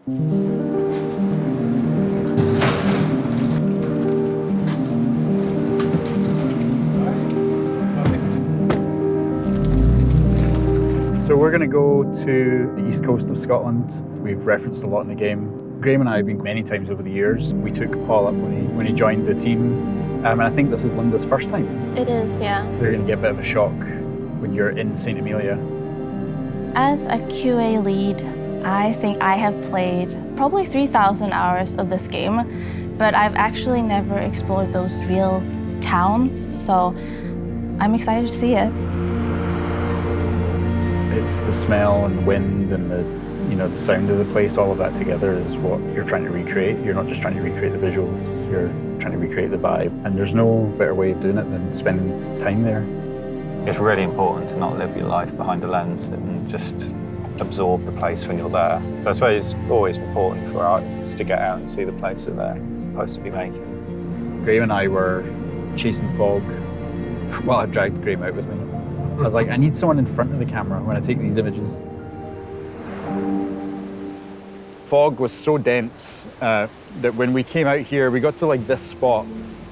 So we're going to go to the east coast of Scotland. We've referenced a lot in the game. Graham and I have been many times over the years. We took Paul up when he joined the team. And I think this is Linda's first time. It is, yeah. So you're going to get a bit of a shock when you're in St. Amelia. As a QA lead, I think I have played probably 3,000 hours of this game, but I've actually never explored those real towns, so I'm excited to see it. It's the smell and the wind and the sound of the place, all of that together is what you're trying to recreate. You're not just trying to recreate the visuals, you're trying to recreate the vibe. And there's no better way of doing it than spending time there. It's really important to not live your life behind a lens and just absorb the place when you're there. So I suppose it's always important for artists to get out and see the place that they're supposed to be making. Graham and I were chasing fog while I dragged Graham out with me. I was like, I need someone in front of the camera when I take these images. Fog was so dense that when we came out here, we got to like this spot,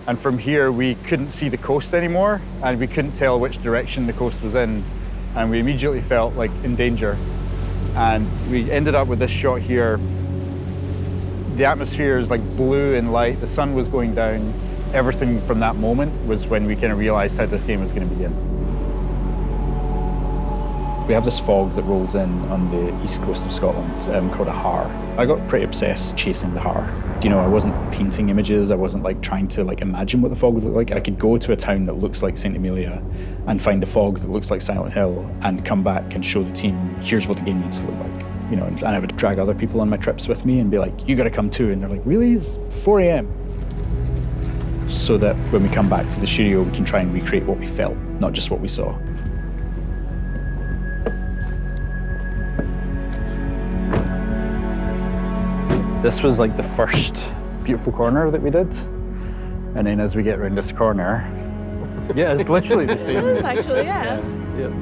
and from here we couldn't see the coast anymore, and we couldn't tell which direction the coast was in, and we immediately felt like in danger. And we ended up with this shot here. The atmosphere is like blue and light, the sun was going down. Everything from that moment was when we kind of realized how this game was going to begin. We have this fog that rolls in on the east coast of Scotland called a har. I got pretty obsessed chasing the har. I wasn't painting images, I wasn't like trying to like imagine what the fog would look like. I could go to a town that looks like St. Amelia and find a fog that looks like Silent Hill and come back and show the team, here's what the game needs to look like. And I would drag other people on my trips with me and be like, you gotta come too. And they're like, really? It's 4 a.m. So that when we come back to the studio, we can try and recreate what we felt, not just what we saw. This was like the first beautiful corner that we did. And then as we get around this corner, yeah, it's literally the same. It is actually, yeah. Yep.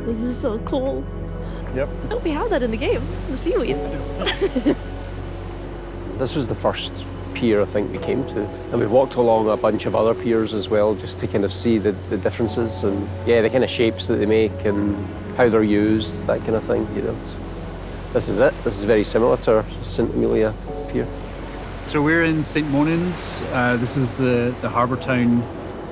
This is so cool. Yep. Oh, we have that in the game, the seaweed. This was the first pier I think we came to. And we walked along a bunch of other piers as well, just to kind of see the differences and, yeah, the kind of shapes that they make and how they're used, that kind of thing, So this is it. This is very similar to St. Amelia Pier. So we're in St. Monans. This is the harbour town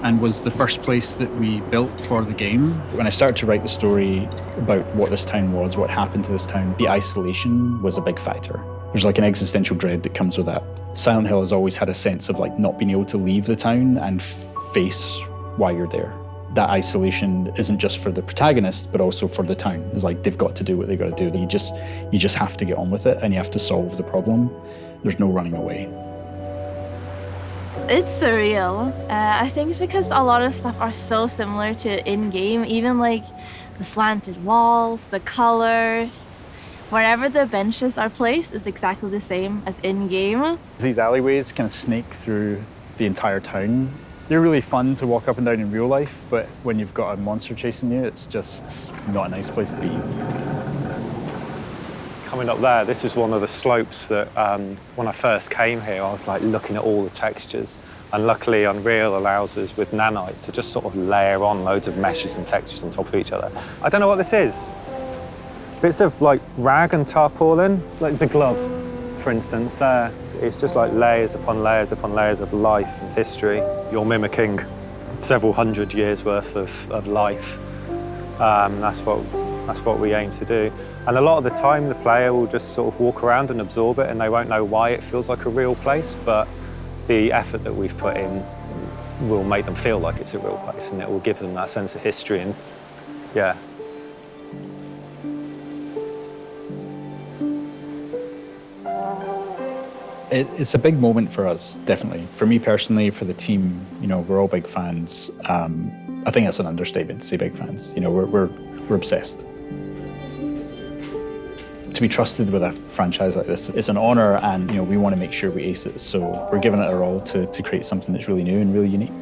and was the first place that we built for the game. When I started to write the story about what this town was, what happened to this town, the isolation was a big factor. There's like an existential dread that comes with that. Silent Hill has always had a sense of like not being able to leave the town and face why you're there. That isolation isn't just for the protagonist, but also for the town. It's like they've got to do what they've got to do. You just have to get on with it and you have to solve the problem. There's no running away. It's surreal. I think it's because a lot of stuff are so similar to in-game, even like the slanted walls, the colors. Wherever the benches are placed is exactly the same as in-game. These alleyways kind of snake through the entire town. They're really fun to walk up and down in real life, but when you've got a monster chasing you, it's just not a nice place to be. Coming up there, this was one of the slopes that when I first came here, I was like looking at all the textures. And luckily Unreal allows us with nanite to just sort of layer on loads of meshes and textures on top of each other. I don't know what this is. Bits of like rag and tarpaulin, like the glove, for instance, there. It's just like layers upon layers upon layers of life and history. You're mimicking several hundred years worth of life. That's what we aim to do. And a lot of the time, the player will just sort of walk around and absorb it, and they won't know why it feels like a real place, but the effort that we've put in will make them feel like it's a real place, and it will give them that sense of history, and yeah. It's a big moment for us, definitely. For me personally, for the team, we're all big fans. I think that's an understatement to say big fans. We're obsessed. To be trusted with a franchise like this, it's an honor, and we want to make sure we ace it. So we're giving it our all to create something that's really new and really unique.